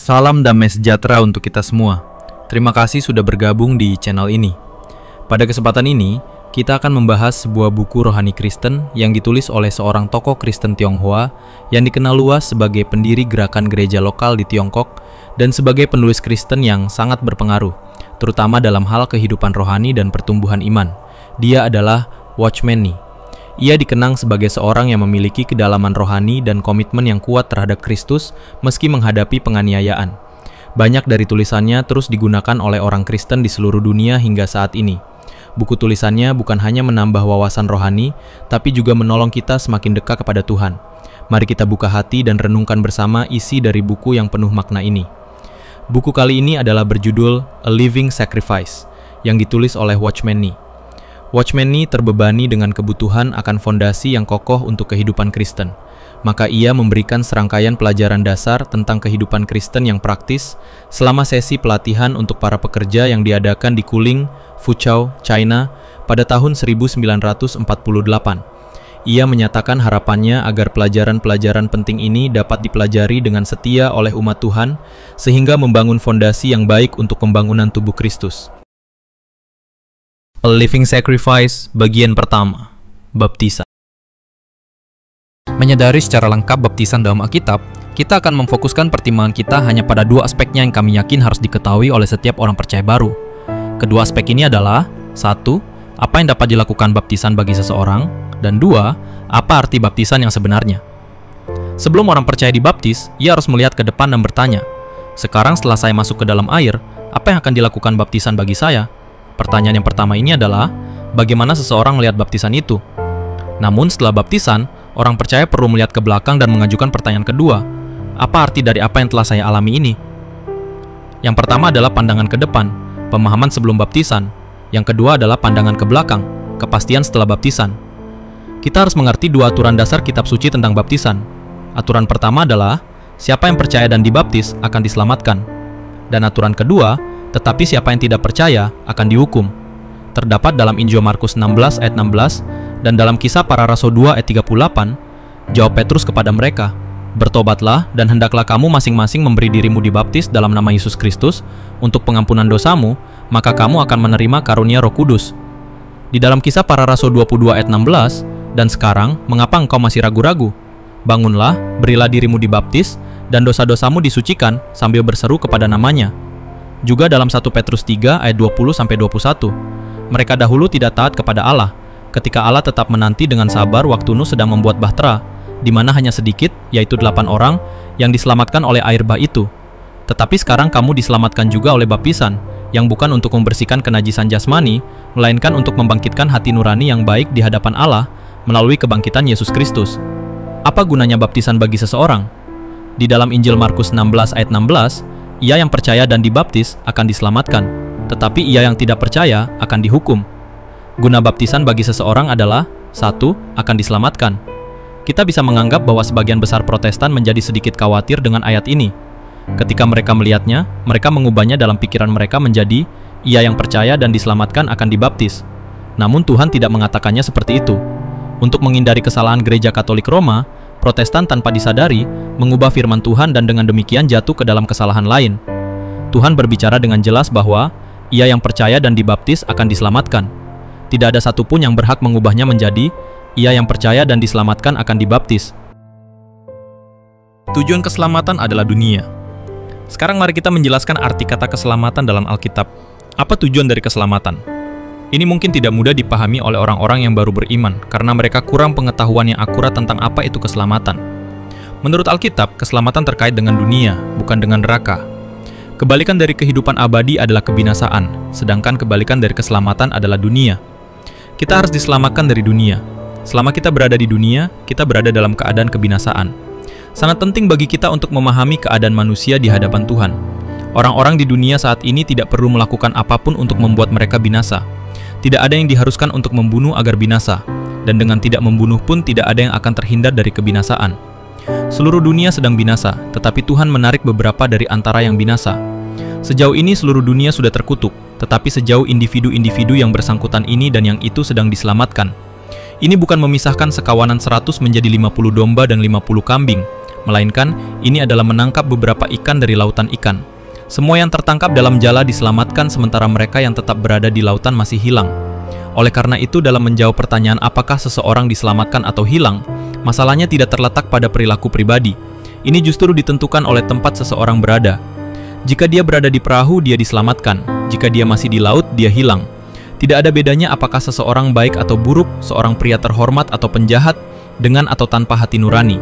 Salam damai sejahtera untuk kita semua. Terima kasih sudah bergabung di channel ini. Pada kesempatan ini, kita akan membahas sebuah buku rohani Kristen yang ditulis oleh seorang tokoh Kristen Tionghoa yang dikenal luas sebagai pendiri gerakan gereja lokal di Tiongkok dan sebagai penulis Kristen yang sangat berpengaruh, terutama dalam hal kehidupan rohani dan pertumbuhan iman. Dia adalah Watchman Nee. Ia dikenang sebagai seorang yang memiliki kedalaman rohani dan komitmen yang kuat terhadap Kristus meski menghadapi penganiayaan. Banyak dari tulisannya terus digunakan oleh orang Kristen di seluruh dunia hingga saat ini. Buku tulisannya bukan hanya menambah wawasan rohani, tapi juga menolong kita semakin dekat kepada Tuhan. Mari kita buka hati dan renungkan bersama isi dari buku yang penuh makna ini. Buku kali ini adalah berjudul A Living Sacrifice, yang ditulis oleh Watchman Nee. Watchman Nee terbebani dengan kebutuhan akan fondasi yang kokoh untuk kehidupan Kristen. Maka ia memberikan serangkaian pelajaran dasar tentang kehidupan Kristen yang praktis selama sesi pelatihan untuk para pekerja yang diadakan di Kuling, Fuzhou, China pada tahun 1948. Ia menyatakan harapannya agar pelajaran-pelajaran penting ini dapat dipelajari dengan setia oleh umat Tuhan sehingga membangun fondasi yang baik untuk pembangunan tubuh Kristus. A Living Sacrifice, bagian pertama, baptisan. Menyadari secara lengkap baptisan dalam Alkitab, kita akan memfokuskan pertimbangan kita hanya pada dua aspeknya yang kami yakin harus diketahui oleh setiap orang percaya baru. Kedua aspek ini adalah: 1. Apa yang dapat dilakukan baptisan bagi seseorang, dan 2. Apa arti baptisan yang sebenarnya. Sebelum orang percaya dibaptis, ia harus melihat ke depan dan bertanya, sekarang setelah saya masuk ke dalam air, apa yang akan dilakukan baptisan bagi saya? Pertanyaan yang pertama ini adalah, bagaimana seseorang melihat baptisan itu? Namun setelah baptisan, orang percaya perlu melihat ke belakang dan mengajukan pertanyaan kedua, apa arti dari apa yang telah saya alami ini? Yang pertama adalah pandangan ke depan, pemahaman sebelum baptisan. Yang kedua adalah pandangan ke belakang, kepastian setelah baptisan. Kita harus mengerti dua aturan dasar kitab suci tentang baptisan. Aturan pertama adalah, siapa yang percaya dan dibaptis akan diselamatkan. Dan aturan kedua, tetapi siapa yang tidak percaya akan dihukum. Terdapat dalam Injil Markus 16 ayat 16 dan dalam Kisah Para Rasul 2 ayat 38, jawab Petrus kepada mereka, bertobatlah dan hendaklah kamu masing-masing memberi dirimu dibaptis dalam nama Yesus Kristus untuk pengampunan dosamu, maka kamu akan menerima karunia Roh Kudus. Di dalam Kisah Para Rasul 22 ayat 16, dan sekarang mengapa engkau masih ragu-ragu? Bangunlah, berilah dirimu dibaptis, dan dosa-dosamu disucikan sambil berseru kepada namanya. Juga dalam 1 Petrus 3 ayat 20-21, mereka dahulu tidak taat kepada Allah, ketika Allah tetap menanti dengan sabar waktu Nuh sedang membuat bahtera, di mana hanya sedikit, yaitu 8 orang, yang diselamatkan oleh air bah itu. Tetapi sekarang kamu diselamatkan juga oleh baptisan, yang bukan untuk membersihkan kenajisan jasmani, melainkan untuk membangkitkan hati nurani yang baik di hadapan Allah, melalui kebangkitan Yesus Kristus. Apa gunanya baptisan bagi seseorang? Di dalam Injil Markus 16 ayat 16, ia yang percaya dan dibaptis akan diselamatkan, tetapi ia yang tidak percaya akan dihukum. Guna baptisan bagi seseorang adalah: 1. Akan diselamatkan. Kita bisa menganggap bahwa sebagian besar Protestan menjadi sedikit khawatir dengan ayat ini. Ketika mereka melihatnya, mereka mengubahnya dalam pikiran mereka menjadi, ia yang percaya dan diselamatkan akan dibaptis. Namun Tuhan tidak mengatakannya seperti itu. Untuk menghindari kesalahan gereja Katolik Roma, Protestan tanpa disadari mengubah firman Tuhan dan dengan demikian jatuh ke dalam kesalahan lain. Tuhan berbicara dengan jelas bahwa ia yang percaya dan dibaptis akan diselamatkan. Tidak ada satupun yang berhak mengubahnya menjadi ia yang percaya dan diselamatkan akan dibaptis. Tujuan keselamatan adalah dunia. Sekarang mari kita menjelaskan arti kata keselamatan dalam Alkitab. Apa tujuan dari keselamatan? Ini mungkin tidak mudah dipahami oleh orang-orang yang baru beriman karena mereka kurang pengetahuan yang akurat tentang apa itu keselamatan. Menurut Alkitab, keselamatan terkait dengan dunia, bukan dengan neraka. Kebalikan dari kehidupan abadi adalah kebinasaan, sedangkan kebalikan dari keselamatan adalah dunia. Kita harus diselamatkan dari dunia. Selama kita berada di dunia, kita berada dalam keadaan kebinasaan. Sangat penting bagi kita untuk memahami keadaan manusia di hadapan Tuhan. Orang-orang di dunia saat ini tidak perlu melakukan apapun untuk membuat mereka binasa. Tidak ada yang diharuskan untuk membunuh agar binasa, dan dengan tidak membunuh pun tidak ada yang akan terhindar dari kebinasaan. Seluruh dunia sedang binasa, tetapi Tuhan menarik beberapa dari antara yang binasa. Sejauh ini seluruh dunia sudah terkutuk, tetapi sejauh individu-individu yang bersangkutan ini dan yang itu sedang diselamatkan. Ini bukan memisahkan sekawanan 100 menjadi 50 domba dan 50 kambing, melainkan ini adalah menangkap beberapa ikan dari lautan ikan. Semua yang tertangkap dalam jala diselamatkan, sementara mereka yang tetap berada di lautan masih hilang. Oleh karena itu, dalam menjawab pertanyaan apakah seseorang diselamatkan atau hilang, masalahnya tidak terletak pada perilaku pribadi. Ini justru ditentukan oleh tempat seseorang berada. Jika dia berada di perahu, dia diselamatkan. Jika dia masih di laut, dia hilang. Tidak ada bedanya apakah seseorang baik atau buruk, seorang pria terhormat atau penjahat, dengan atau tanpa hati nurani.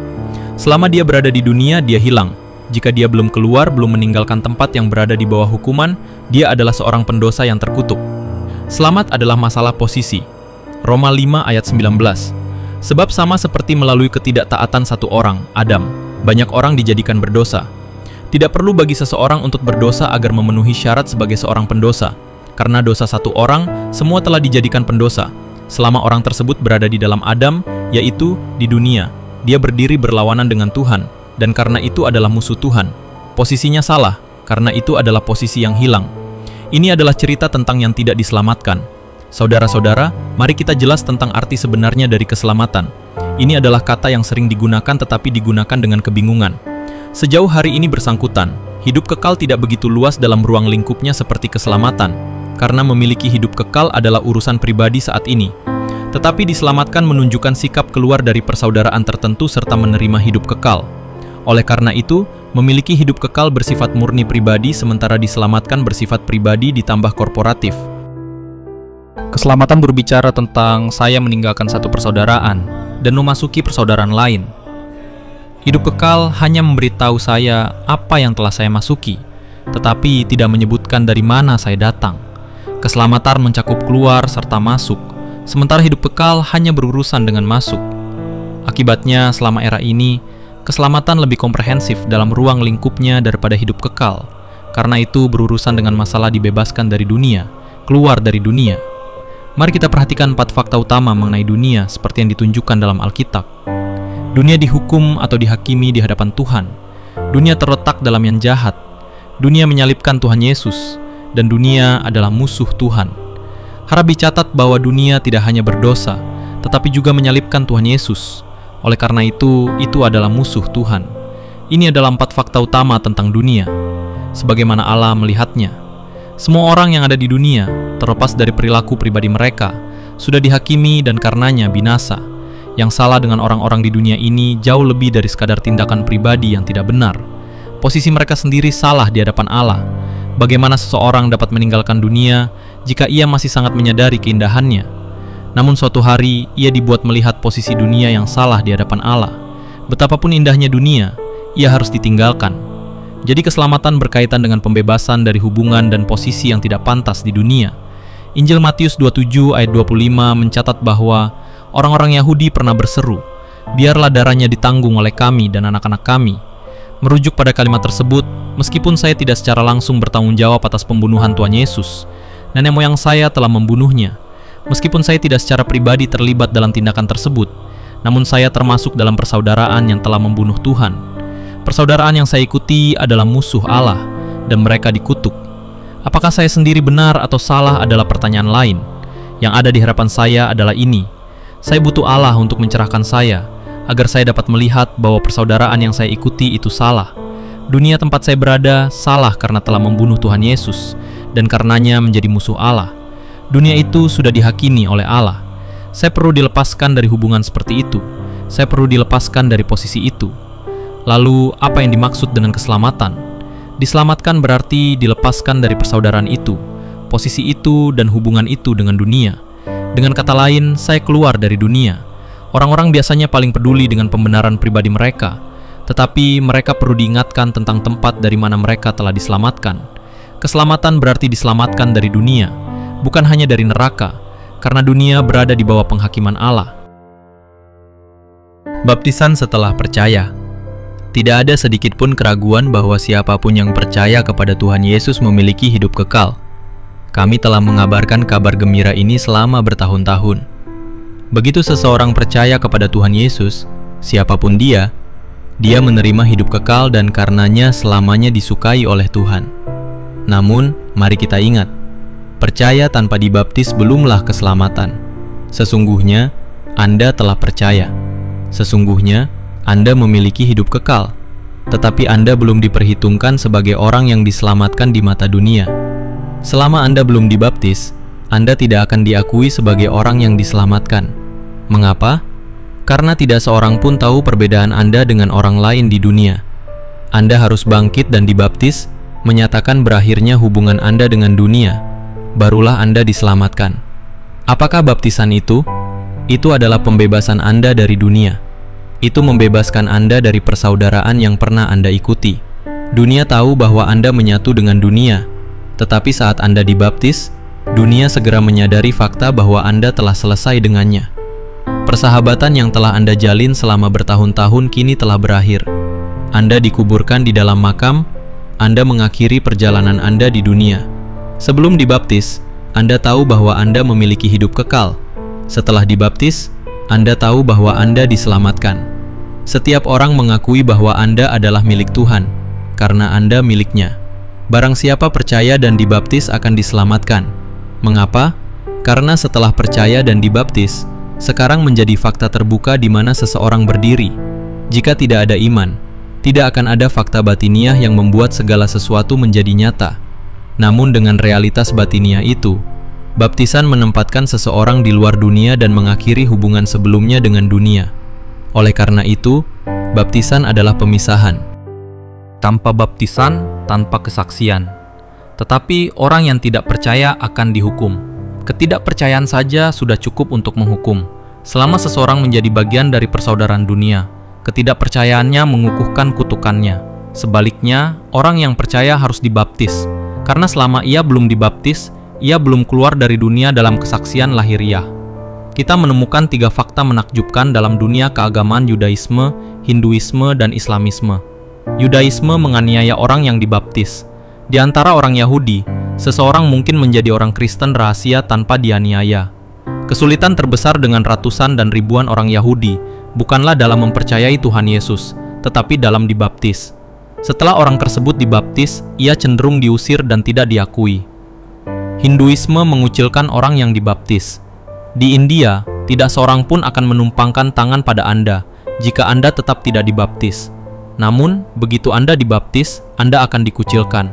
Selama dia berada di dunia, dia hilang. Jika dia belum keluar, belum meninggalkan tempat yang berada di bawah hukuman, dia adalah seorang pendosa yang terkutuk. Selamat adalah masalah posisi. Roma 5 ayat 19. Sebab sama seperti melalui ketidaktaatan satu orang, Adam, banyak orang dijadikan berdosa. Tidak perlu bagi seseorang untuk berdosa agar memenuhi syarat sebagai seorang pendosa. Karena dosa satu orang, semua telah dijadikan pendosa. Selama orang tersebut berada di dalam Adam, yaitu di dunia, dia berdiri berlawanan dengan Tuhan, dan karena itu adalah musuh Tuhan. Posisinya salah, karena itu adalah posisi yang hilang. Ini adalah cerita tentang yang tidak diselamatkan. Saudara-saudara, mari kita jelas tentang arti sebenarnya dari keselamatan. Ini adalah kata yang sering digunakan tetapi digunakan dengan kebingungan. Sejauh hari ini bersangkutan, hidup kekal tidak begitu luas dalam ruang lingkupnya seperti keselamatan, karena memiliki hidup kekal adalah urusan pribadi saat ini. Tetapi diselamatkan menunjukkan sikap keluar dari persaudaraan tertentu serta menerima hidup kekal. Oleh karena itu, memiliki hidup kekal bersifat murni pribadi, sementara diselamatkan bersifat pribadi ditambah korporatif. Keselamatan berbicara tentang saya meninggalkan satu persaudaraan dan memasuki persaudaraan lain. Hidup kekal hanya memberitahu saya apa yang telah saya masuki, tetapi tidak menyebutkan dari mana saya datang. Keselamatan mencakup keluar serta masuk, sementara hidup kekal hanya berurusan dengan masuk. Akibatnya, selama era ini, keselamatan lebih komprehensif dalam ruang lingkupnya daripada hidup kekal. Karena itu berurusan dengan masalah dibebaskan dari dunia, keluar dari dunia. Mari kita perhatikan 4 fakta utama mengenai dunia seperti yang ditunjukkan dalam Alkitab. Dunia dihukum atau dihakimi di hadapan Tuhan. Dunia terletak dalam yang jahat. Dunia menyalibkan Tuhan Yesus. Dan dunia adalah musuh Tuhan. Harap dicatat bahwa dunia tidak hanya berdosa, tetapi juga menyalibkan Tuhan Yesus. Oleh karena itu adalah musuh Tuhan. Ini adalah 4 fakta utama tentang dunia, sebagaimana Allah melihatnya. Semua orang yang ada di dunia, terlepas dari perilaku pribadi mereka, sudah dihakimi dan karenanya binasa. Yang salah dengan orang-orang di dunia ini jauh lebih dari sekadar tindakan pribadi yang tidak benar. Posisi mereka sendiri salah di hadapan Allah. Bagaimana seseorang dapat meninggalkan dunia jika ia masih sangat menyadari keindahannya? Namun suatu hari, ia dibuat melihat posisi dunia yang salah di hadapan Allah. Betapapun indahnya dunia, ia harus ditinggalkan. Jadi keselamatan berkaitan dengan pembebasan dari hubungan dan posisi yang tidak pantas di dunia. Injil Matius 27 ayat 25 mencatat bahwa orang-orang Yahudi pernah berseru, "Biarlah darahnya ditanggung oleh kami dan anak-anak kami." Merujuk pada kalimat tersebut, meskipun saya tidak secara langsung bertanggung jawab atas pembunuhan Tuhan Yesus, nenek moyang saya telah membunuhnya. Meskipun saya tidak secara pribadi terlibat dalam tindakan tersebut, namun saya termasuk dalam persaudaraan yang telah membunuh Tuhan. Persaudaraan yang saya ikuti adalah musuh Allah, dan mereka dikutuk. Apakah saya sendiri benar atau salah adalah pertanyaan lain. Yang ada di hadapan saya adalah ini. Saya butuh Allah untuk mencerahkan saya, agar saya dapat melihat bahwa persaudaraan yang saya ikuti itu salah. Dunia tempat saya berada salah karena telah membunuh Tuhan Yesus, dan karenanya menjadi musuh Allah. Dunia itu sudah dihakimi oleh Allah. Saya perlu dilepaskan dari hubungan seperti itu. Saya perlu dilepaskan dari posisi itu. Lalu, apa yang dimaksud dengan keselamatan? Diselamatkan berarti dilepaskan dari persaudaraan itu, posisi itu, dan hubungan itu dengan dunia. Dengan kata lain, saya keluar dari dunia. Orang-orang biasanya paling peduli dengan pembenaran pribadi mereka, tetapi mereka perlu diingatkan tentang tempat dari mana mereka telah diselamatkan. Keselamatan berarti diselamatkan dari dunia, bukan hanya dari neraka, karena dunia berada di bawah penghakiman Allah. Baptisan setelah percaya. Tidak ada sedikit pun keraguan bahwa siapapun yang percaya kepada Tuhan Yesus memiliki hidup kekal. Kami telah mengabarkan kabar gembira ini selama bertahun-tahun. Begitu seseorang percaya kepada Tuhan Yesus, siapapun dia menerima hidup kekal dan karenanya selamanya disukai oleh Tuhan. Namun, mari kita ingat, percaya tanpa dibaptis belumlah keselamatan. Sesungguhnya, Anda telah percaya. Sesungguhnya, Anda memiliki hidup kekal, tetapi Anda belum diperhitungkan sebagai orang yang diselamatkan di mata dunia. Selama Anda belum dibaptis, Anda tidak akan diakui sebagai orang yang diselamatkan. Mengapa? Karena tidak seorang pun tahu perbedaan Anda dengan orang lain di dunia. Anda harus bangkit dan dibaptis, menyatakan berakhirnya hubungan Anda dengan dunia. Barulah Anda diselamatkan. Apakah baptisan itu? Itu adalah pembebasan Anda dari dunia. Itu membebaskan Anda dari persaudaraan yang pernah Anda ikuti. Dunia tahu bahwa Anda menyatu dengan dunia, tetapi saat Anda dibaptis, dunia segera menyadari fakta bahwa Anda telah selesai dengannya. Persahabatan yang telah Anda jalin selama bertahun-tahun kini telah berakhir. Anda dikuburkan di dalam makam, Anda mengakhiri perjalanan Anda di dunia. Sebelum dibaptis, Anda tahu bahwa Anda memiliki hidup kekal. Setelah dibaptis, Anda tahu bahwa Anda diselamatkan. Setiap orang mengakui bahwa Anda adalah milik Tuhan, karena Anda miliknya. Barang siapa percaya dan dibaptis akan diselamatkan. Mengapa? Karena setelah percaya dan dibaptis, sekarang menjadi fakta terbuka di mana seseorang berdiri. Jika tidak ada iman, tidak akan ada fakta batiniah yang membuat segala sesuatu menjadi nyata. Namun dengan realitas batiniah itu, baptisan menempatkan seseorang di luar dunia dan mengakhiri hubungan sebelumnya dengan dunia. Oleh karena itu, baptisan adalah pemisahan. Tanpa baptisan, tanpa kesaksian. Tetapi orang yang tidak percaya akan dihukum. Ketidakpercayaan saja sudah cukup untuk menghukum. Selama seseorang menjadi bagian dari persaudaraan dunia, ketidakpercayaannya mengukuhkan kutukannya. Sebaliknya, orang yang percaya harus dibaptis. Karena selama ia belum dibaptis, ia belum keluar dari dunia dalam kesaksian lahiriah. Kita menemukan 3 fakta menakjubkan dalam dunia keagamaan Yudaisme, Hinduisme, dan Islamisme. Yudaisme menganiaya orang yang dibaptis. Di antara orang Yahudi, seseorang mungkin menjadi orang Kristen rahasia tanpa dianiaya. Kesulitan terbesar dengan ratusan dan ribuan orang Yahudi bukanlah dalam mempercayai Tuhan Yesus, tetapi dalam dibaptis. Setelah orang tersebut dibaptis, ia cenderung diusir dan tidak diakui. Hinduisme mengucilkan orang yang dibaptis. Di India, tidak seorang pun akan menumpangkan tangan pada Anda jika Anda tetap tidak dibaptis. Namun, begitu Anda dibaptis, Anda akan dikucilkan.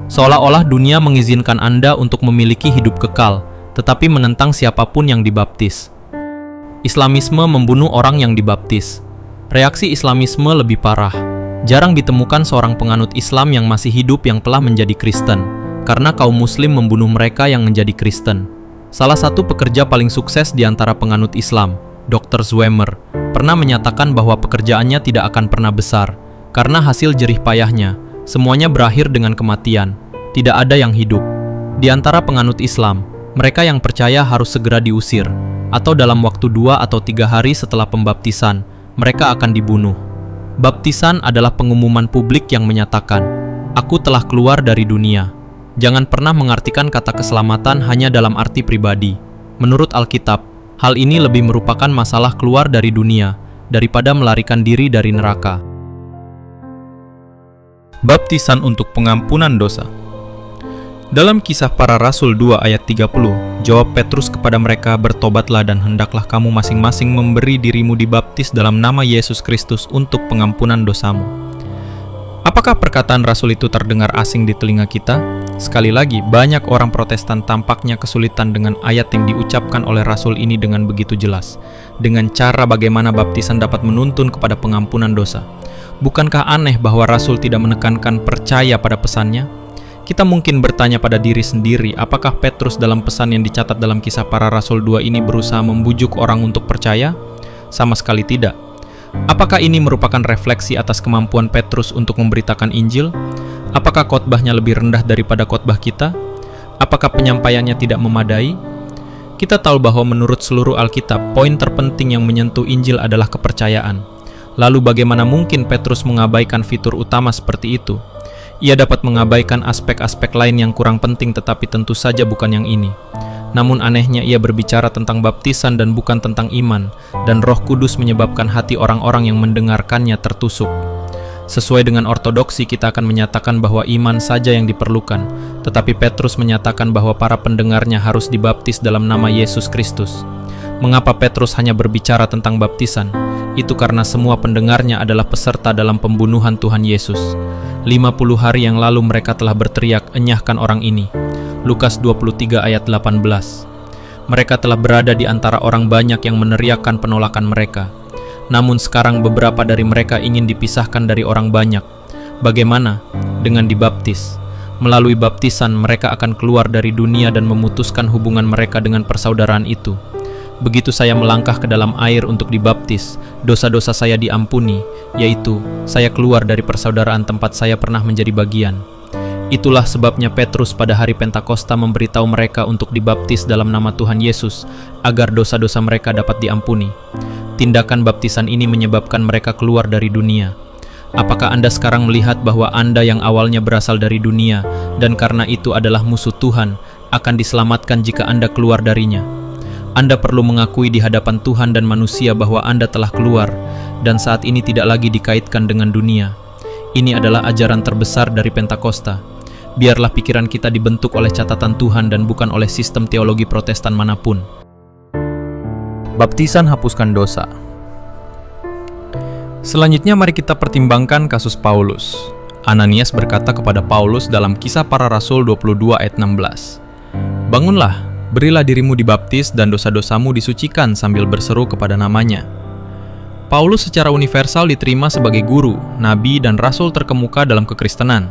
Seolah-olah dunia mengizinkan Anda untuk memiliki hidup kekal, tetapi menentang siapapun yang dibaptis. Islamisme membunuh orang yang dibaptis. Reaksi Islamisme lebih parah. Jarang ditemukan seorang penganut Islam yang masih hidup yang telah menjadi Kristen, karena kaum Muslim membunuh mereka yang menjadi Kristen. Salah satu pekerja paling sukses di antara penganut Islam, Dr. Zwemer, pernah menyatakan bahwa pekerjaannya tidak akan pernah besar, karena hasil jerih payahnya, semuanya berakhir dengan kematian. Tidak ada yang hidup. Di antara penganut Islam, mereka yang percaya harus segera diusir, atau dalam waktu 2 atau 3 hari setelah pembaptisan, mereka akan dibunuh. Baptisan adalah pengumuman publik yang menyatakan, "Aku telah keluar dari dunia." Jangan pernah mengartikan kata keselamatan hanya dalam arti pribadi. Menurut Alkitab, hal ini lebih merupakan masalah keluar dari dunia daripada melarikan diri dari neraka. Baptisan untuk pengampunan dosa. Dalam Kisah Para Rasul 2 ayat 30, jawab Petrus kepada mereka, "Bertobatlah dan hendaklah kamu masing-masing memberi dirimu dibaptis dalam nama Yesus Kristus untuk pengampunan dosamu." Apakah perkataan Rasul itu terdengar asing di telinga kita? Sekali lagi, banyak orang Protestan tampaknya kesulitan dengan ayat yang diucapkan oleh Rasul ini dengan begitu jelas, dengan cara bagaimana baptisan dapat menuntun kepada pengampunan dosa. Bukankah aneh bahwa Rasul tidak menekankan percaya pada pesannya? Kita mungkin bertanya pada diri sendiri, apakah Petrus dalam pesan yang dicatat dalam Kisah Para Rasul 2 ini berusaha membujuk orang untuk percaya? Sama sekali tidak. Apakah ini merupakan refleksi atas kemampuan Petrus untuk memberitakan Injil? Apakah khotbahnya lebih rendah daripada khotbah kita? Apakah penyampaiannya tidak memadai? Kita tahu bahwa menurut seluruh Alkitab, poin terpenting yang menyentuh Injil adalah kepercayaan. Lalu bagaimana mungkin Petrus mengabaikan fitur utama seperti itu? Ia dapat mengabaikan aspek-aspek lain yang kurang penting, tetapi tentu saja bukan yang ini. Namun anehnya ia berbicara tentang baptisan dan bukan tentang iman, dan Roh Kudus menyebabkan hati orang-orang yang mendengarkannya tertusuk. Sesuai dengan ortodoksi, kita akan menyatakan bahwa iman saja yang diperlukan, tetapi Petrus menyatakan bahwa para pendengarnya harus dibaptis dalam nama Yesus Kristus. Mengapa Petrus hanya berbicara tentang baptisan? itu karena semua pendengarnya adalah peserta dalam pembunuhan Tuhan Yesus. 50 hari yang lalu mereka telah berteriak, "Enyahkan orang ini." Lukas 23 ayat 18. Mereka telah berada di antara orang banyak yang meneriakkan penolakan mereka. Namun sekarang beberapa dari mereka ingin dipisahkan dari orang banyak. Bagaimana? Dengan dibaptis. Melalui baptisan mereka akan keluar dari dunia dan memutuskan hubungan mereka dengan persaudaraan itu. Begitu saya melangkah ke dalam air untuk dibaptis, dosa-dosa saya diampuni, yaitu saya keluar dari persaudaraan tempat saya pernah menjadi bagian. Itulah sebabnya Petrus pada hari Pentakosta memberitahu mereka untuk dibaptis dalam nama Tuhan Yesus, agar dosa-dosa mereka dapat diampuni. Tindakan baptisan ini menyebabkan mereka keluar dari dunia. Apakah Anda sekarang melihat bahwa Anda yang awalnya berasal dari dunia, dan karena itu adalah musuh Tuhan, akan diselamatkan jika Anda keluar darinya? Anda perlu mengakui di hadapan Tuhan dan manusia bahwa Anda telah keluar, dan saat ini tidak lagi dikaitkan dengan dunia. Ini adalah ajaran terbesar dari Pentakosta. Biarlah pikiran kita dibentuk oleh catatan Tuhan dan bukan oleh sistem teologi Protestan manapun. Baptisan hapuskan dosa. Selanjutnya mari kita pertimbangkan kasus Paulus. Ananias berkata kepada Paulus dalam Kisah Para Rasul 22 ayat 16, "Bangunlah, berilah dirimu dibaptis dan dosa-dosamu disucikan sambil berseru kepada namanya." Paulus secara universal diterima sebagai guru, nabi, dan rasul terkemuka dalam kekristenan.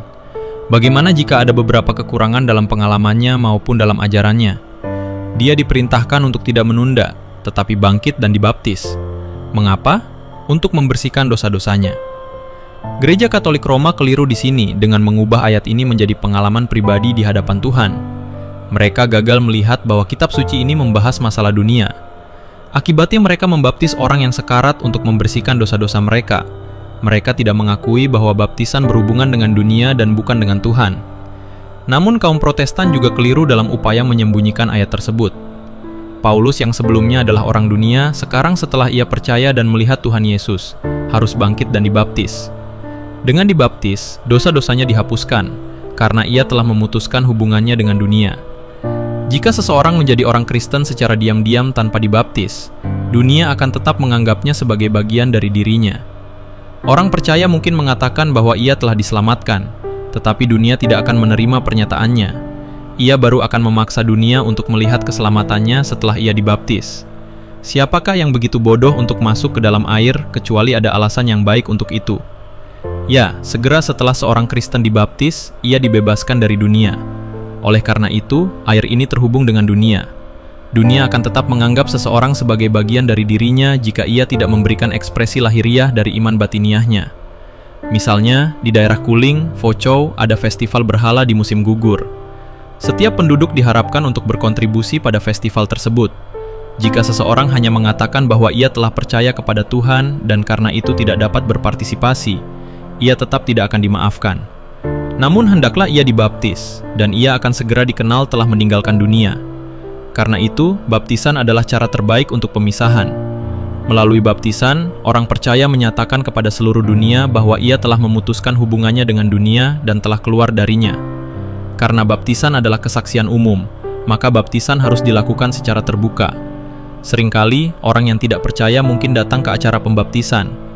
Bagaimana jika ada beberapa kekurangan dalam pengalamannya maupun dalam ajarannya? Dia diperintahkan untuk tidak menunda, tetapi bangkit dan dibaptis. Mengapa? Untuk membersihkan dosa-dosanya. Gereja Katolik Roma keliru di sini dengan mengubah ayat ini menjadi pengalaman pribadi di hadapan Tuhan. Mereka gagal melihat bahwa kitab suci ini membahas masalah dunia. Akibatnya mereka membaptis orang yang sekarat untuk membersihkan dosa-dosa mereka. Mereka tidak mengakui bahwa baptisan berhubungan dengan dunia dan bukan dengan Tuhan. Namun kaum Protestan juga keliru dalam upaya menyembunyikan ayat tersebut. Paulus yang sebelumnya adalah orang dunia, sekarang setelah ia percaya dan melihat Tuhan Yesus, harus bangkit dan dibaptis. Dengan dibaptis, dosa-dosanya dihapuskan, karena ia telah memutuskan hubungannya dengan dunia. Jika seseorang menjadi orang Kristen secara diam-diam tanpa dibaptis, dunia akan tetap menganggapnya sebagai bagian dari dirinya. Orang percaya mungkin mengatakan bahwa ia telah diselamatkan, tetapi dunia tidak akan menerima pernyataannya. Ia baru akan memaksa dunia untuk melihat keselamatannya setelah ia dibaptis. Siapakah yang begitu bodoh untuk masuk ke dalam air kecuali ada alasan yang baik untuk itu? Ya, segera setelah seorang Kristen dibaptis, ia dibebaskan dari dunia. Oleh karena itu, air ini terhubung dengan dunia. Dunia akan tetap menganggap seseorang sebagai bagian dari dirinya jika ia tidak memberikan ekspresi lahiriah dari iman batiniahnya. Misalnya, di daerah Kuling, Focou, ada festival berhala di musim gugur. Setiap penduduk diharapkan untuk berkontribusi pada festival tersebut. Jika seseorang hanya mengatakan bahwa ia telah percaya kepada Tuhan dan karena itu tidak dapat berpartisipasi, ia tetap tidak akan dimaafkan. Namun hendaklah ia dibaptis, dan ia akan segera dikenal telah meninggalkan dunia. Karena itu, baptisan adalah cara terbaik untuk pemisahan. Melalui baptisan, orang percaya menyatakan kepada seluruh dunia bahwa ia telah memutuskan hubungannya dengan dunia dan telah keluar darinya. Karena baptisan adalah kesaksian umum, maka baptisan harus dilakukan secara terbuka. Seringkali, orang yang tidak percaya mungkin datang ke acara pembaptisan.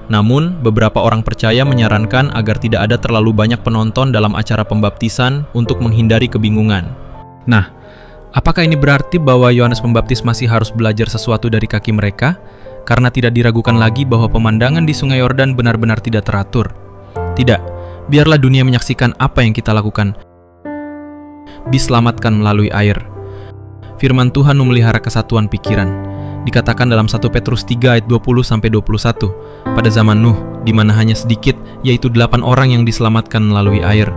Namun, beberapa orang percaya menyarankan agar tidak ada terlalu banyak penonton dalam acara pembaptisan untuk menghindari kebingungan. Nah, apakah ini berarti bahwa Yohanes Pembaptis masih harus belajar sesuatu dari kaki mereka? Karena tidak diragukan lagi bahwa pemandangan di Sungai Yordan benar-benar tidak teratur. Tidak, biarlah dunia menyaksikan apa yang kita lakukan. Diselamatkan melalui air. Firman Tuhan memelihara kesatuan pikiran. Dikatakan dalam 1 Petrus 3 ayat 20-21, pada zaman Nuh, di mana hanya sedikit, yaitu 8 orang yang diselamatkan melalui air.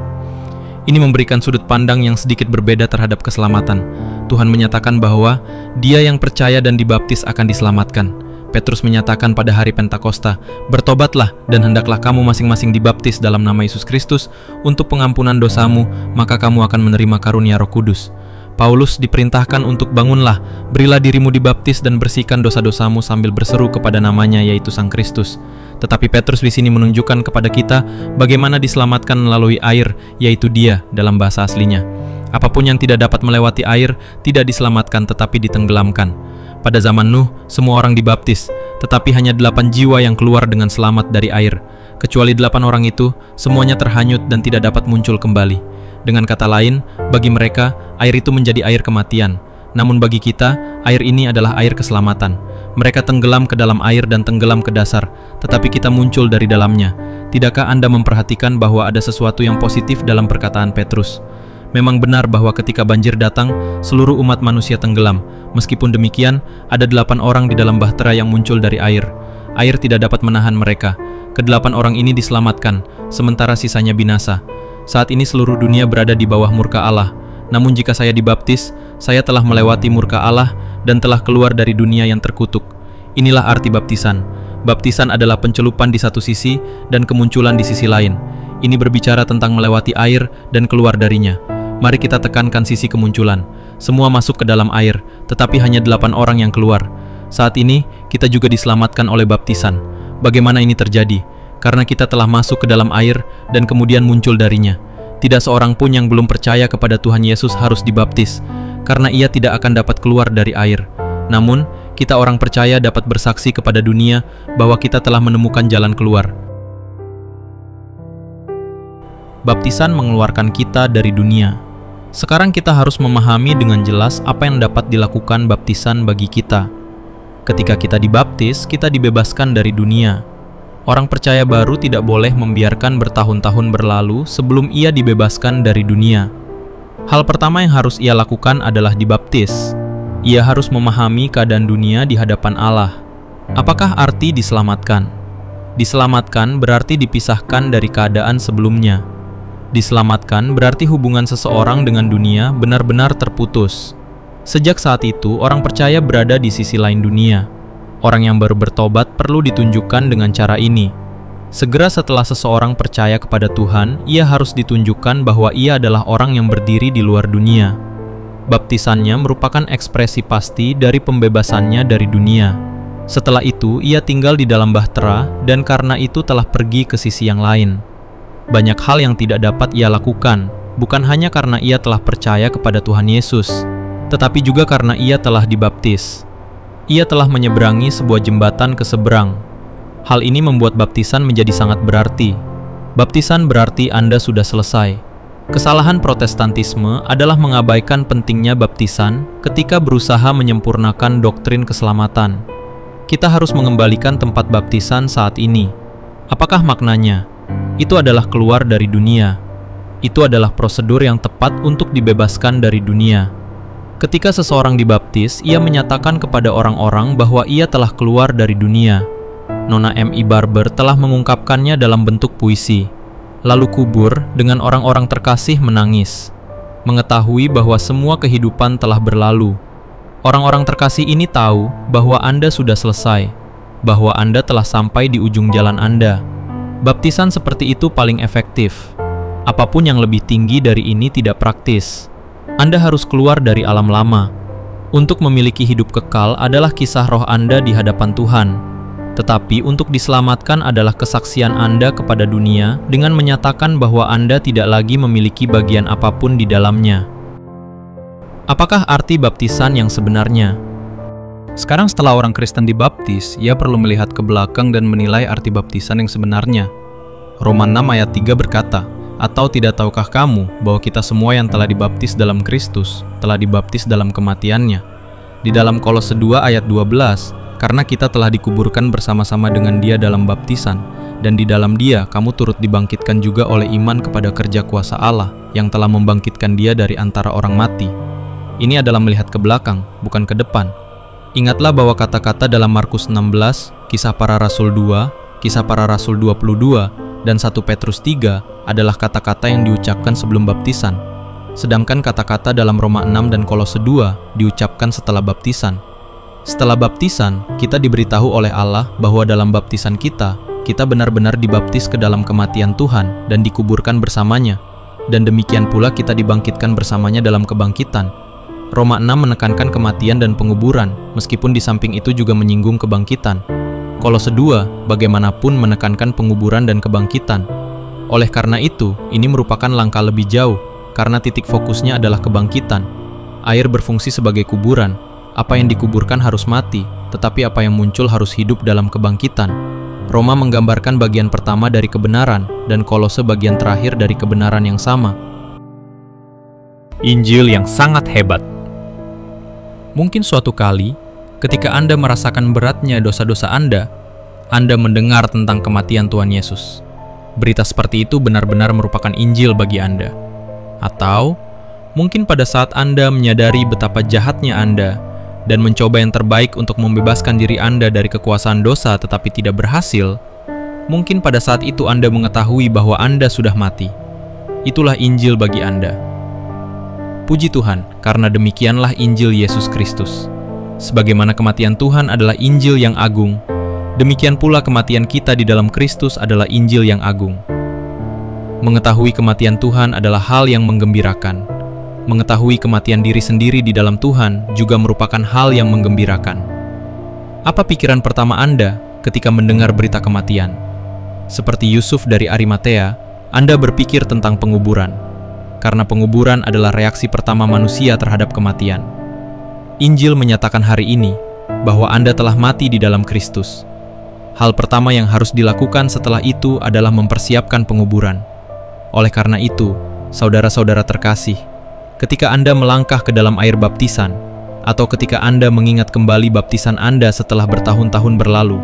Ini memberikan sudut pandang yang sedikit berbeda terhadap keselamatan. Tuhan menyatakan bahwa dia yang percaya dan dibaptis akan diselamatkan. Petrus menyatakan pada hari Pentakosta, "Bertobatlah dan hendaklah kamu masing-masing dibaptis dalam nama Yesus Kristus untuk pengampunan dosamu, maka kamu akan menerima karunia Roh Kudus." Paulus diperintahkan untuk bangunlah, berilah dirimu dibaptis dan bersihkan dosa-dosamu sambil berseru kepada namanya yaitu Sang Kristus. Tetapi Petrus di sini menunjukkan kepada kita bagaimana diselamatkan melalui air, yaitu Dia dalam bahasa aslinya. Apapun yang tidak dapat melewati air tidak diselamatkan tetapi ditenggelamkan. Pada zaman Nuh, semua orang dibaptis, tetapi hanya 8 jiwa yang keluar dengan selamat dari air. Kecuali 8 orang itu, semuanya terhanyut dan tidak dapat muncul kembali. Dengan kata lain, bagi mereka, air itu menjadi air kematian. Namun bagi kita, air ini adalah air keselamatan. Mereka tenggelam ke dalam air dan tenggelam ke dasar, tetapi kita muncul dari dalamnya. Tidakkah Anda memperhatikan bahwa ada sesuatu yang positif dalam perkataan Petrus? Memang benar bahwa ketika banjir datang, seluruh umat manusia tenggelam. Meskipun demikian, ada 8 orang di dalam bahtera yang muncul dari air. Air tidak dapat menahan mereka. Ke-8 orang ini diselamatkan, sementara sisanya binasa. Saat ini seluruh dunia berada di bawah murka Allah. Namun jika saya dibaptis, saya telah melewati murka Allah dan telah keluar dari dunia yang terkutuk. Inilah arti baptisan. Baptisan adalah pencelupan di satu sisi dan kemunculan di sisi lain. Ini berbicara tentang melewati air dan keluar darinya. Mari kita tekankan sisi kemunculan. Semua masuk ke dalam air, tetapi hanya 8 orang yang keluar. Saat ini, kita juga diselamatkan oleh baptisan. Bagaimana ini terjadi? Karena kita telah masuk ke dalam air dan kemudian muncul darinya. Tidak seorang pun yang belum percaya kepada Tuhan Yesus harus dibaptis, karena ia tidak akan dapat keluar dari air. Namun, kita orang percaya dapat bersaksi kepada dunia bahwa kita telah menemukan jalan keluar. Baptisan mengeluarkan kita dari dunia. Sekarang kita harus memahami dengan jelas apa yang dapat dilakukan baptisan bagi kita. Ketika kita dibaptis, kita dibebaskan dari dunia. Orang percaya baru tidak boleh membiarkan bertahun-tahun berlalu sebelum ia dibebaskan dari dunia. Hal pertama yang harus ia lakukan adalah dibaptis. Ia harus memahami keadaan dunia di hadapan Allah. Apakah arti diselamatkan? Diselamatkan berarti dipisahkan dari keadaan sebelumnya. Diselamatkan berarti hubungan seseorang dengan dunia benar-benar terputus. Sejak saat itu, orang percaya berada di sisi lain dunia. Orang yang baru bertobat perlu ditunjukkan dengan cara ini. Segera setelah seseorang percaya kepada Tuhan, ia harus ditunjukkan bahwa ia adalah orang yang berdiri di luar dunia. Baptisannya merupakan ekspresi pasti dari pembebasannya dari dunia. Setelah itu, ia tinggal di dalam bahtera dan karena itu telah pergi ke sisi yang lain. Banyak hal yang tidak dapat ia lakukan, bukan hanya karena ia telah percaya kepada Tuhan Yesus, tetapi juga karena ia telah dibaptis. Ia telah menyeberangi sebuah jembatan ke seberang. Hal ini membuat baptisan menjadi sangat berarti. Baptisan berarti Anda sudah selesai. Kesalahan Protestantisme adalah mengabaikan pentingnya baptisan ketika berusaha menyempurnakan doktrin keselamatan. Kita harus mengembalikan tempat baptisan saat ini. Apakah maknanya? Itu adalah keluar dari dunia. Itu adalah prosedur yang tepat untuk dibebaskan dari dunia. Ketika seseorang dibaptis, ia menyatakan kepada orang-orang bahwa ia telah keluar dari dunia. Nona M.I. Barber telah mengungkapkannya dalam bentuk puisi. Lalu kubur dengan orang-orang terkasih menangis, mengetahui bahwa semua kehidupan telah berlalu. Orang-orang terkasih ini tahu bahwa Anda sudah selesai, bahwa Anda telah sampai di ujung jalan Anda. Baptisan seperti itu paling efektif. Apapun yang lebih tinggi dari ini tidak praktis. Anda harus keluar dari alam lama. Untuk memiliki hidup kekal adalah kisah roh Anda di hadapan Tuhan. Tetapi untuk diselamatkan adalah kesaksian Anda kepada dunia dengan menyatakan bahwa Anda tidak lagi memiliki bagian apapun di dalamnya. Apakah arti baptisan yang sebenarnya? Sekarang setelah orang Kristen dibaptis, ia perlu melihat ke belakang dan menilai arti baptisan yang sebenarnya. Roma 6 ayat 3 berkata, "Atau tidak tahukah kamu bahwa kita semua yang telah dibaptis dalam Kristus, telah dibaptis dalam kematiannya?" Di dalam Kolose 2 ayat 12, "Karena kita telah dikuburkan bersama-sama dengan Dia dalam baptisan, dan di dalam Dia kamu turut dibangkitkan juga oleh iman kepada kerja kuasa Allah yang telah membangkitkan Dia dari antara orang mati." Ini adalah melihat ke belakang, bukan ke depan. Ingatlah bahwa kata-kata dalam Markus 16, Kisah Para Rasul 2, Kisah Para Rasul 22, dan 1 Petrus 3 adalah kata-kata yang diucapkan sebelum baptisan. Sedangkan kata-kata dalam Roma 6 dan Kolose 2 diucapkan setelah baptisan. Setelah baptisan, kita diberitahu oleh Allah bahwa dalam baptisan kita benar-benar dibaptis ke dalam kematian Tuhan dan dikuburkan bersamanya. Dan demikian pula kita dibangkitkan bersamanya dalam kebangkitan. Roma 6 menekankan kematian dan penguburan, meskipun di samping itu juga menyinggung kebangkitan. Kolose 2 bagaimanapun menekankan penguburan dan kebangkitan. Oleh karena itu, ini merupakan langkah lebih jauh, karena titik fokusnya adalah kebangkitan. Air berfungsi sebagai kuburan. apa yang dikuburkan harus mati, tetapi apa yang muncul harus hidup dalam kebangkitan. Roma menggambarkan bagian pertama dari kebenaran, dan Kolose bagian terakhir dari kebenaran yang sama. Injil yang sangat hebat. Mungkin suatu kali, ketika Anda merasakan beratnya dosa-dosa Anda mendengar tentang kematian Tuhan Yesus. Berita seperti itu benar-benar merupakan Injil bagi Anda. Atau, mungkin pada saat Anda menyadari betapa jahatnya Anda dan mencoba yang terbaik untuk membebaskan diri Anda dari kekuasaan dosa tetapi tidak berhasil, mungkin pada saat itu Anda mengetahui bahwa Anda sudah mati. Itulah Injil bagi Anda. Puji Tuhan, karena demikianlah Injil Yesus Kristus. Sebagaimana kematian Tuhan adalah Injil yang agung, demikian pula kematian kita di dalam Kristus adalah Injil yang agung. Mengetahui kematian Tuhan adalah hal yang menggembirakan. Mengetahui kematian diri sendiri di dalam Tuhan juga merupakan hal yang menggembirakan. Apa pikiran pertama Anda ketika mendengar berita kematian? Seperti Yusuf dari Arimatea, Anda berpikir tentang penguburan. Karena penguburan adalah reaksi pertama manusia terhadap kematian. Injil menyatakan hari ini bahwa Anda telah mati di dalam Kristus. Hal pertama yang harus dilakukan setelah itu adalah mempersiapkan penguburan. Oleh karena itu, saudara-saudara terkasih, ketika Anda melangkah ke dalam air baptisan, atau ketika Anda mengingat kembali baptisan Anda setelah bertahun-tahun berlalu,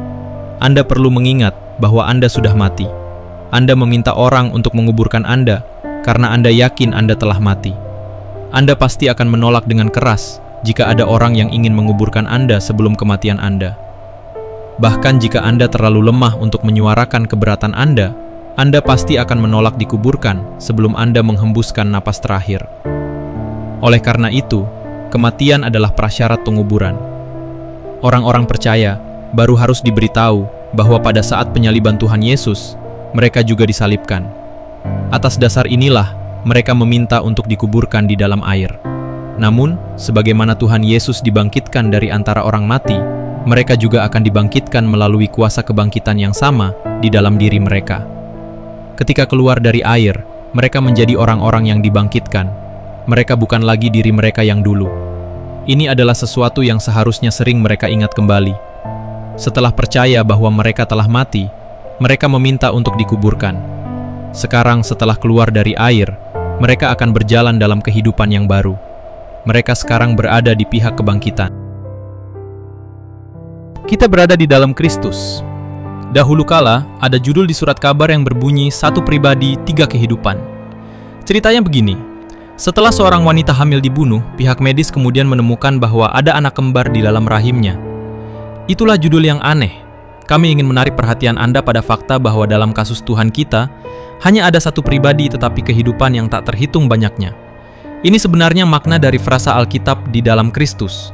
Anda perlu mengingat bahwa Anda sudah mati. Anda meminta orang untuk menguburkan Anda, karena Anda yakin Anda telah mati. Anda pasti akan menolak dengan keras jika ada orang yang ingin menguburkan Anda sebelum kematian Anda. Bahkan jika Anda terlalu lemah untuk menyuarakan keberatan Anda pasti akan menolak dikuburkan sebelum Anda menghembuskan napas terakhir. Oleh karena itu, kematian adalah prasyarat penguburan. Orang-orang percaya baru harus diberitahu bahwa pada saat penyaliban Tuhan Yesus, mereka juga disalibkan. Atas dasar inilah, mereka meminta untuk dikuburkan di dalam air. Namun, sebagaimana Tuhan Yesus dibangkitkan dari antara orang mati, mereka juga akan dibangkitkan melalui kuasa kebangkitan yang sama di dalam diri mereka. Ketika keluar dari air, mereka menjadi orang-orang yang dibangkitkan. Mereka bukan lagi diri mereka yang dulu. Ini adalah sesuatu yang seharusnya sering mereka ingat kembali. Setelah percaya bahwa mereka telah mati, mereka meminta untuk dikuburkan. Sekarang setelah keluar dari air, mereka akan berjalan dalam kehidupan yang baru. Mereka sekarang berada di pihak kebangkitan. Kita berada di dalam Kristus. Dahulu kala, ada judul di surat kabar yang berbunyi satu pribadi, tiga kehidupan. Ceritanya begini. Setelah seorang wanita hamil dibunuh, pihak medis kemudian menemukan bahwa ada anak kembar di dalam rahimnya. Itulah judul yang aneh. Kami ingin menarik perhatian Anda pada fakta bahwa dalam kasus Tuhan kita, hanya ada satu pribadi tetapi kehidupan yang tak terhitung banyaknya. Ini sebenarnya makna dari frasa Alkitab di dalam Kristus.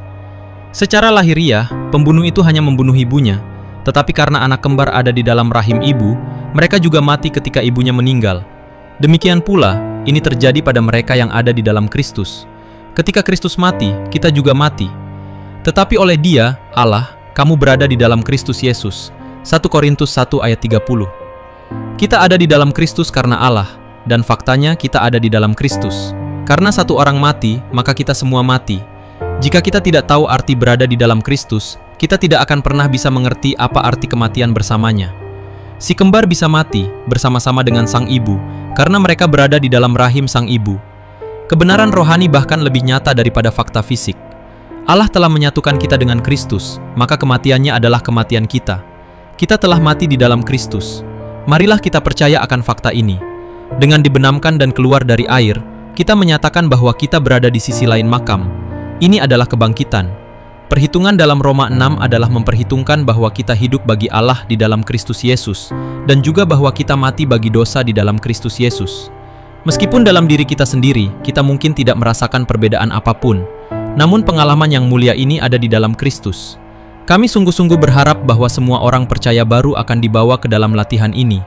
Secara lahiriah, pembunuh itu hanya membunuh ibunya, tetapi karena anak kembar ada di dalam rahim ibu, mereka juga mati ketika ibunya meninggal. Demikian pula, ini terjadi pada mereka yang ada di dalam Kristus. Ketika Kristus mati, kita juga mati. Tetapi oleh Dia, Allah, kamu berada di dalam Kristus Yesus. 1 Korintus 1 ayat 30. Kita ada di dalam Kristus karena Allah, dan faktanya kita ada di dalam Kristus. Karena satu orang mati, maka kita semua mati. Jika kita tidak tahu arti berada di dalam Kristus, kita tidak akan pernah bisa mengerti apa arti kematian bersamanya. Si kembar bisa mati bersama-sama dengan sang ibu, karena mereka berada di dalam rahim sang ibu. Kebenaran rohani bahkan lebih nyata daripada fakta fisik. Allah telah menyatukan kita dengan Kristus, maka kematiannya adalah kematian kita. Kita telah mati di dalam Kristus. Marilah kita percaya akan fakta ini. Dengan dibenamkan dan keluar dari air, kita menyatakan bahwa kita berada di sisi lain makam. Ini adalah kebangkitan. Perhitungan dalam Roma 6 adalah memperhitungkan bahwa kita hidup bagi Allah di dalam Kristus Yesus, dan juga bahwa kita mati bagi dosa di dalam Kristus Yesus. Meskipun dalam diri kita sendiri, kita mungkin tidak merasakan perbedaan apapun, namun pengalaman yang mulia ini ada di dalam Kristus. Kami sungguh-sungguh berharap bahwa semua orang percaya baru akan dibawa ke dalam latihan ini.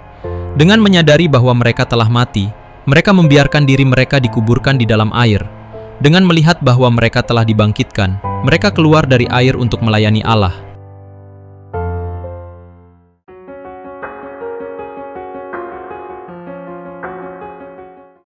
Dengan menyadari bahwa mereka telah mati, mereka membiarkan diri mereka dikuburkan di dalam air. Dengan melihat bahwa mereka telah dibangkitkan, mereka keluar dari air untuk melayani Allah.